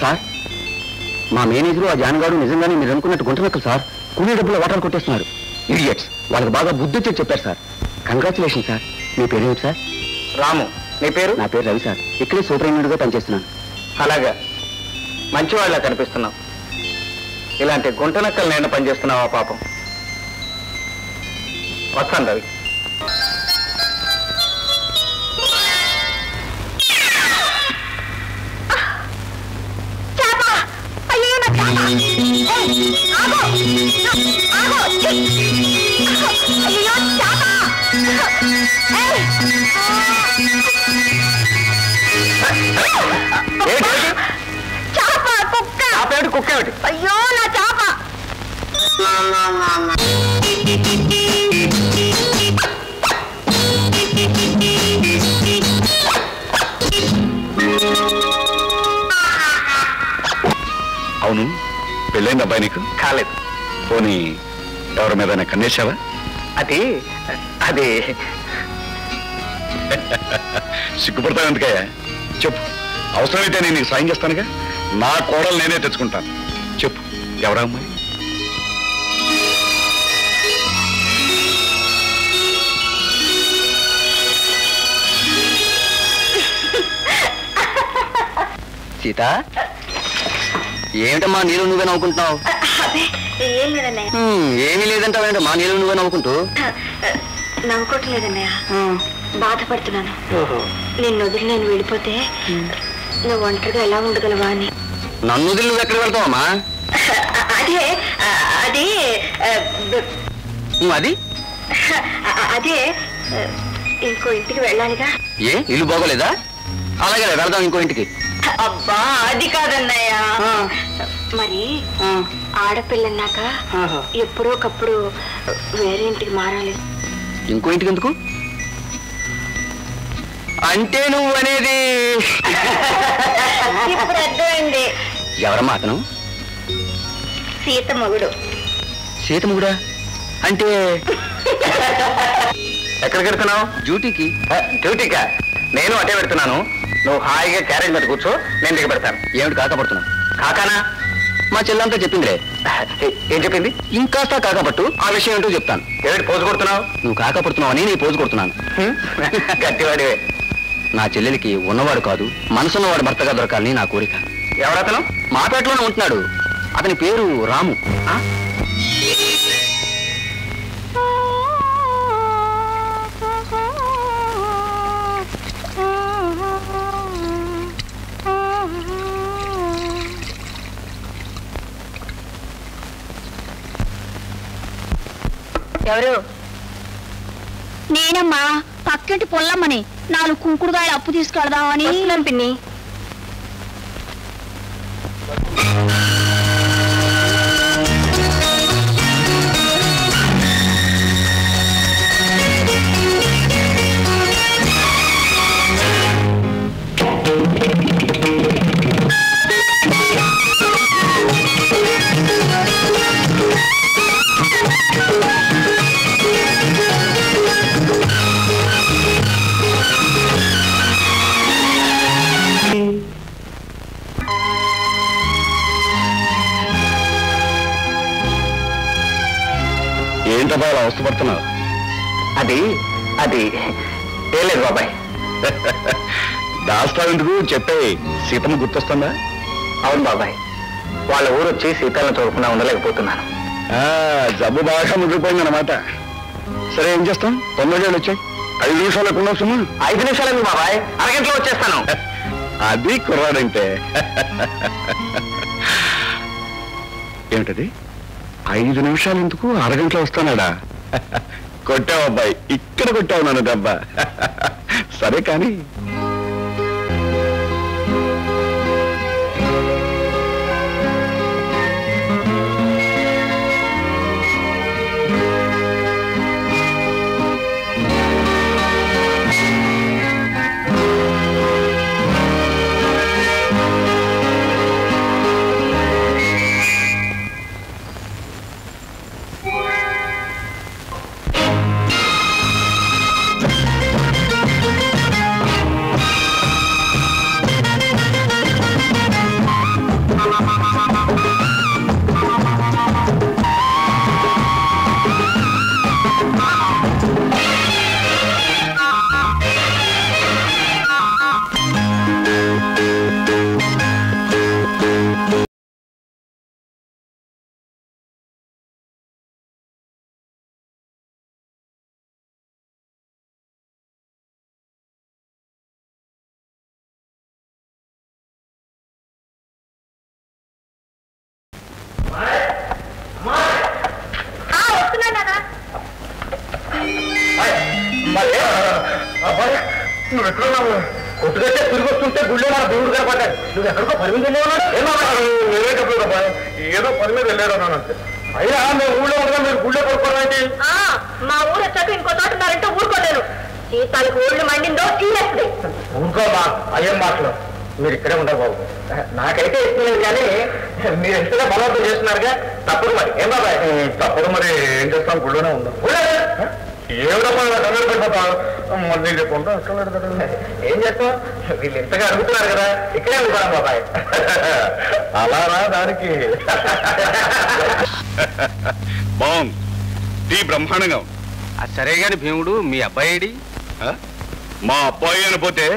Sir మా manager ఆ జాన్గాడు నిజంగానే మీరు అనుకున్నట్టు గుంటనక్కలు సార్. కూలీ డబ్బులు వాటర్ కొట్టేస్తున్నారు. ఇడియట్స్. వాళ్ళకి బాగా బుద్ధి వచ్చి చెప్పారు సార్. Congratulation sir. మీ పేరేమిటి సార్? రాము. నీ పేరు? నా పేరు రవి సార్. ఇక్కడే సూపరింటెండెంట్గా పనిచేస్తున్నాను. అలాగా, మంచివాళ్ళ కనిపిస్తున్నావు. ఇలాంటి గుంటనక్కలు నేను పనిచేస్తున్నావా పాపం. వస్తాను రవి. కుక్క ఏమిటి? అయ్యో నా చాప. అవును, పెళ్ళైంది అబ్బాయి నీకు? కాలేదు. పోనీ ఎవరి మీద కన్నేశావా? అది అది సిగ్గుపడతావు ఎందుకయ్యా? చెప్పు. అవసరమైతే నేను నీకు సాయం చేస్తానుగా. నా కోడలు నేనే తెచ్చుకుంటాను. చెప్పు, ఎవరా అమ్మాయి? సీత, ఏమిటమ్మా నీళ్ళు నువ్వే నవ్వుకుంటున్నావు? ఏమీ లేదంటావేంట మా నీళ్ళు నువ్వే నవ్వుకుంటూ? నవ్వుకోవట్లేదన్నయ్య, బాధపడుతున్నాను. నిన్ను వదిలి నేను వెళ్ళిపోతే నువ్వు ఒంటరిగా ఎలా ఉండగలవా అని. నన్ను వదిలి నువ్వు ఎక్కడ వెళ్తావమ్మా? అదే అది అది అదే ఇంకో ఇంటికి వెళ్ళాలిగా. ఏ ఇల్లు బాగోలేదా? అలాగే వెళ్దాం ఇంకో ఇంటికి. అబ్బా అది కాదన్నయ్య, మరి ఆడపిల్లన్నాక ఎప్పుడో ఒకప్పుడు వేరే ఇంటికి మారాలి. ఇంకో ఇంటికి ఎందుకు? అంటే నువ్వు అనేది ఇప్పుడు అర్థమైంది. ఎవరమ్మా అతను? సీత మొగుడు. సీత మొగుడా? అంటే ఎక్కడికి వెళ్తున్నావు? డ్యూటీకి. డ్యూటీకా? నేను అటే పెడుతున్నాను. నువ్వు హాయిగా క్యారేజ్ మీద కూర్చో, నేను దిగి పెడతాను. ఏమిటి కాకపడుతున్నావు? కాకానా? మా చెల్లంతా చెప్పిందిలే. ఏం చెప్పింది? ఇంకాస్త కాకపట్టు, ఆ విషయం ఏంటో చెప్తాను. ఏమిటి పోజు కొడుతున్నావు? నువ్వు కాకపడుతున్నావు అని నీ పోజు కొడుతున్నాను. గట్టివాడివే. నా చెల్లెలికి ఉన్నవాడు కాదు, మనసున్నవాడు భర్తగా దొరకాలని నా కోరిక. ఎవరతను? మా పేటలోనే ఉంటున్నాడు. అతని పేరు రాము. ఎవరు? నేనమ్మా, పక్కింటి పొల్లమ్మని. 4 కుంకుడుగాయలు అప్పు తీసుకెళ్దామని. పిన్ని. ఏంటబ్బా అలా అవస్థపడుతున్నావు? అది అది ఏం లేదు బాబాయ్. దాస్తావెందుకు చెప్పే. సీతమ్మ గుర్తొస్తుందా? అవును బాబాయ్, వాళ్ళ ఊరు వచ్చి సీతలను చూడకుండా ఉండలేకపోతున్నాను. జబ్బు బాగా ముదిరిపోయింది అనమాట. సరే ఏం చేస్తాం? 9 ఏళ్ళు వచ్చాయి. 5 నిమిషాలు ఎప్పుడు వస్తున్నా? 5 నిమిషాలు ఎందుకు బాబాయ్? అరగంటలో వచ్చేస్తాను. అది కుర్రాడంటే. ఏమిటది? 5 నిమిషాలు ఎందుకు? అరగంటలో వస్తానాడా? కొట్టావు అబ్బాయి, ఇక్కడ కొట్టావు నన్ను దెబ్బ. సరే కానీ నువ్వు ఎక్కడున్నావు? కొట్టుకొచ్చే తిరిగి వస్తుంటే గుళ్ళో మన దేవుడు కనపడ్డాడు. నువ్వు ఎక్కడికో పని మీద వెళ్ళేవాడు? వెళ్ళేటప్పుడు ఏదో పని మీద వెళ్ళాడు అన్నాను అంతే. అయినా మేము ఊళ్ళో ఉండగా మీరు గుళ్ళో పడుకోవాలంటే మా ఊరు వచ్చాక ఇంకో చోట ఉన్నారంటే ఊరుకోలేను. సీతాలకు ఊళ్ళు మండిందో తీరేస్తుంది. ఊరుకోమా, అయ్యేం మాటలు. మీరు ఇక్కడే ఉండరు బాబు. నాకైతే ఇష్టం లేదు, కానీ మీరు ఎంతగా బలవంతం చేస్తున్నారుగా. తప్పుడు మరి ఏం బాబాయ్? తప్పుడు మరి ఏం చేస్తాం, గుళ్ళోనే ఉందాం. ఏమిటమ్మా కంగారు పడిపోతాం? మళ్ళీ రేపు ఉంటాం. ఏం చేస్తాం, వీళ్ళు ఇంతగా అడుగుతున్నారు కదా, ఇక్కడే ఉంటాం బాబాయ్. అలారా దానికి బాగుంది, టీ బ్రహ్మాండంగా ఉంది. సరే గాని భీముడు, మీ అబ్బాయి మా అబ్బాయి అనిపోతే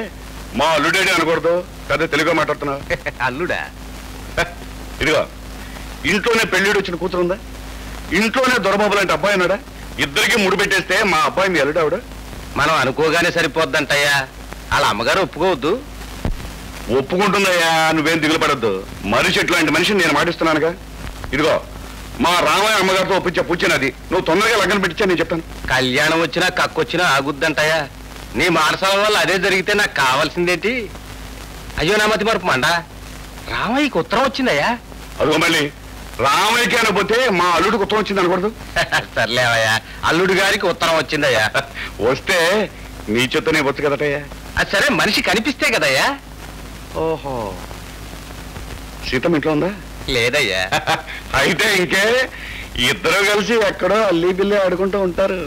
మా అల్లుడేడి అనకూడదు కదా, తెలుగుగా మాట్లాడుతున్నావు. అల్లుడా? ఇదిగో, ఇంట్లోనే పెళ్ళిడు వచ్చిన కూతురుందా, ఇంట్లోనే దొరబాబు లాంటి అబ్బాయి అన్నాడా, ఇద్దరికి ముడి పెట్టేస్తే మా అబ్బాయి మీ అల్లుడు ఆవిడ. మనం అనుకోగానే సరిపోద్దంటయ్యా, వాళ్ళ అమ్మగారు ఒప్పుకోవద్దు. ఒప్పుకుంటుందయ్యా, నువ్వేం దిగులు పడద్దు. మనిషి ఎట్లాంటి మనిషిని నేను మాటిస్తున్నానుగా. ఇదిగో, మా రామయ్య అమ్మగారితో ఒప్పించే పుచ్చినది, నువ్వు తొందరగా లగ్నం పెట్టించా నేను చెప్తాను. కళ్యాణం వచ్చినా కక్కొచ్చినా ఆగుద్దంటయ్యా. నీ మానసాల వల్ల అదే జరిగితే నాకు కావాల్సిందేంటి? అయ్యో నా మతి మరపు మండ, రామయ్యకి ఉత్తరం వచ్చిందయ్యా. అదిగో మళ్ళీ రామయ్యకి అనపోతే మా అల్లుడికి ఉత్తరం వచ్చింది అనకూడదు. సర్లేవయ్యా, అల్లుడు గారికి ఉత్తరం వచ్చిందయ్యా. వస్తే నీ చేత్తోనే వచ్చు కదటయ్యా. అది సరే, మనిషి కనిపిస్తే కదయ్యా. ఓహో, సీతం ఇంట్లో ఉందా? లేదయ్యా. అయితే ఇంకే, ఇద్దరు కలిసి ఎక్కడో అల్లి బిల్లి ఆడుకుంటూ ఉంటారు.